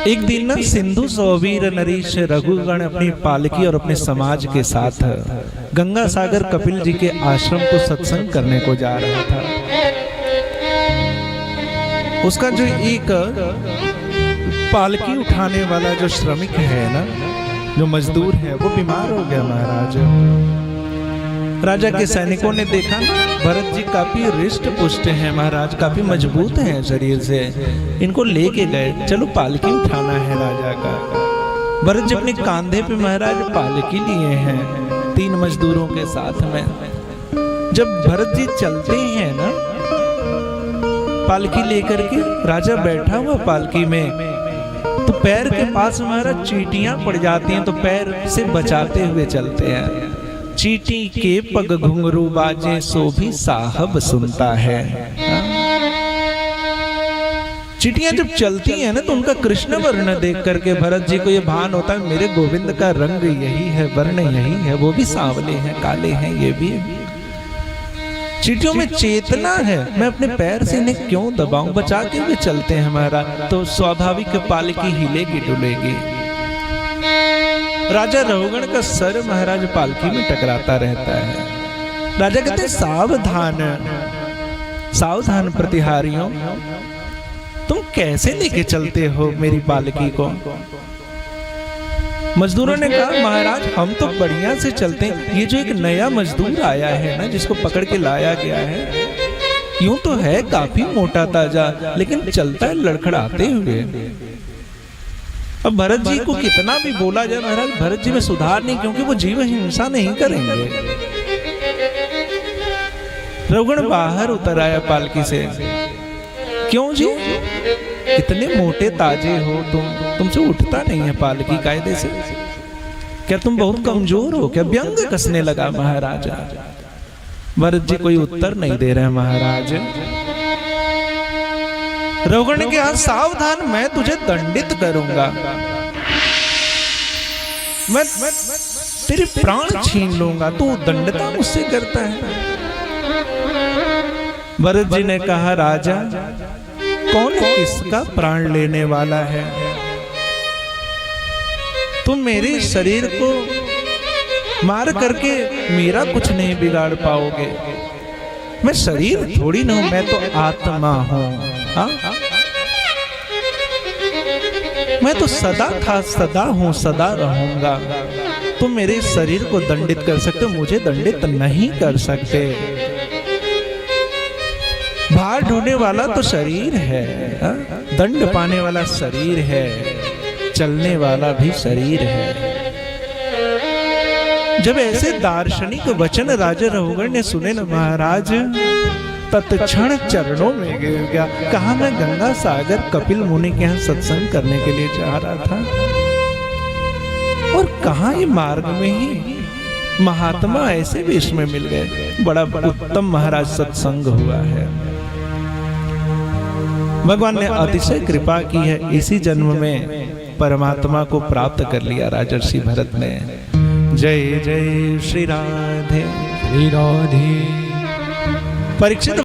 एक दिन ना सिंधु सौवीर नरीश रघुगण अपनी पालकी और अपने समाज के साथ गंगा सागर कपिल जी के आश्रम को सत्संग करने को जा रहा था। उसका जो एक पालकी उठाने वाला जो श्रमिक है ना, जो मजदूर है, वो बीमार हो गया महाराज। राजा के सैनिकों ने देखा भरत जी काफी हृष्ट पुष्ट हैं महाराज, काफी मजबूत हैं शरीर से, इनको लेके गए, चलो पालकी उठाना है राजा का। भरत जी अपने कांधे पे महाराज पालकी लिए हैं 3 मजदूरों के साथ में। जब भरत जी चलते हैं ना पालकी लेकर के, राजा बैठा हुआ पालकी में, तो पैर के पास महाराज चींटियां पड़ जाती हैं, तो पैर से बचाते हुए चलते हैं। चींटी के पग घुंघरू बाजे सो भी साहब सुनता है। चींटियां जब चलती हैं ना, तो उनका कृष्ण वर्ण देख करके भरत जी को ये भान होता है, मेरे गोविंद का रंग यही है, वर्ण यही है, वो भी सांवले हैं, काले हैं, ये भी। चींटियों में चेतना है, मैं अपने पैर से इन्हें क्यों दबाऊं, बचा के हुए चलते हैं हमारा, तो स्वाभाविक पालकी हिलेगी डुलेगी। राजा रघुगण का सर महाराज पालकी में टकराता रहता है। राजा कहते हैं, सावधान सावधान प्रतिहारियों, तुम कैसे लेके चलते हो मेरी पालकी को। मजदूरों ने कहा, महाराज हम तो बढ़िया से चलते हैं, ये जो एक नया मजदूर आया है ना, जिसको पकड़ के लाया गया है, यूं तो है काफी मोटा ताजा, लेकिन चलता है लड़खड़ाते हुए। अब भरत जी को कितना भी बोला जाए महाराज, भरत जी में सुधार नहीं, क्योंकि वो जीव हिंसा नहीं करेंगे। रघुगण बाहर उतर आया पालकी से, क्यों जी इतने मोटे ताजे हो तुमसे उठता नहीं है पालकी कायदे से, क्या तुम बहुत कमजोर हो क्या, व्यंग कसने लगा महाराजा। भरत जी कोई उत्तर नहीं दे रहे महाराज। रघुगण ने कहा, सावधान मैं तुझे दंडित करूंगा, मैं तेरे प्राण छीन लूंगा, तू दंडता मुझसे करता है। भरत जी ने कहा, राजा कौन किसका प्राण लेने वाला है, तुम मेरे शरीर को मार करके मेरा कुछ नहीं बिगाड़ पाओगे। मैं शरीर थोड़ी ना हूं, मैं तो आत्मा हूं। हाँ? मैं तो सदा था, सदा हूं, सदा रहूंगा। तुम मेरे शरीर को दंडित कर सकते हो, मुझे दंडित नहीं कर सकते। भार ढोने वाला तो शरीर है, दंड पाने वाला शरीर है, चलने वाला भी शरीर है। जब ऐसे दार्शनिक वचन राजा रघुगण ने सुने न महाराज, तत्क्षण चरणों में गिर गया। कहा, मैं गंगा सागर कपिल मुनि के यहाँ सत्संग करने के लिए जा रहा था, और कहा ये मार्ग में ही महात्मा ऐसे वेश में मिल गए। बड़ा उत्तम महाराज सत्संग हुआ है। भगवान ने अतिशय कृपा की है, इसी जन्म में परमात्मा को प्राप्त कर लिया राजर्षि भरत ने। जय जय श्री राधे श्री राधे। परीक्षित